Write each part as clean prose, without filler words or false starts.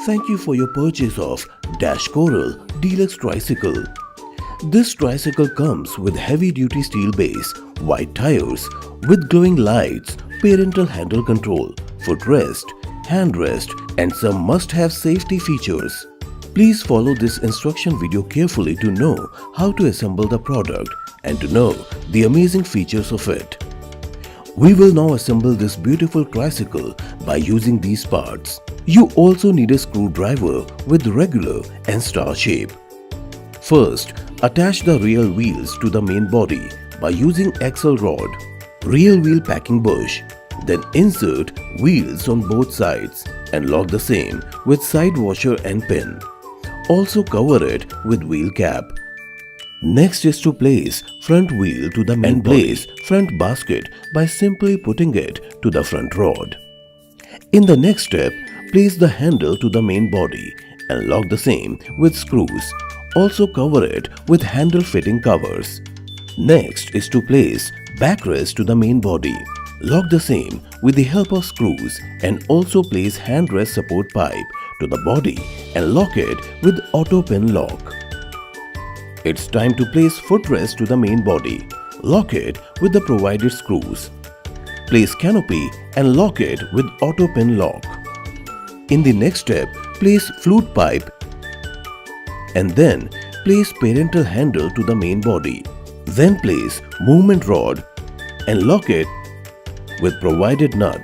Thank you for your purchase of Coral Deluxe Tricycle. This tricycle comes with heavy-duty steel base, white tires, with glowing lights, parental handle control, footrest, handrest, and some must-have safety features. Please follow this instruction video carefully to know how to assemble the product and to know the amazing features of it. We will now assemble this beautiful tricycle by using these parts. You also need a screwdriver with regular and star shape. First, attach the rear wheels to the main body by using axle rod, rear wheel packing bush. Then insert wheels on both sides and lock the same with side washer and pin. Also cover it with wheel cap. Next is to place front wheel to the main body and place front basket by simply putting it to the front rod. In the next step, place the handle to the main body and lock the same with screws. Also cover it with handle fitting covers. Next is to place backrest to the main body. Lock the same with the help of screws and also place handrest support pipe to the body and lock it with auto pin lock. It's time to place footrest to the main body. Lock it with the provided screws. Place canopy and lock it with auto pin lock. In the next step, place flute pipe and then place parental handle to the main body. Then place movement rod and lock it with provided nut.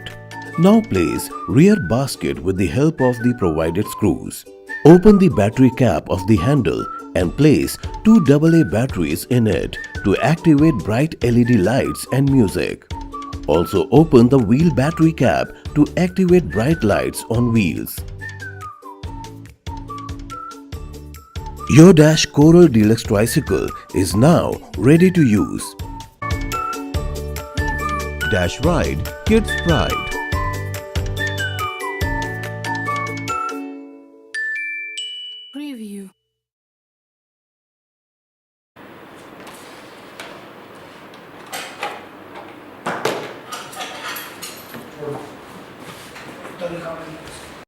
Now place rear basket with the help of the provided screws. Open the battery cap of the handle and place two AA batteries in it to activate bright LED lights and music. Also open the wheel battery cap to activate bright lights on wheels. Your Coral Deluxe Tricycle is now ready to use. Ride Kids Pride. Preview.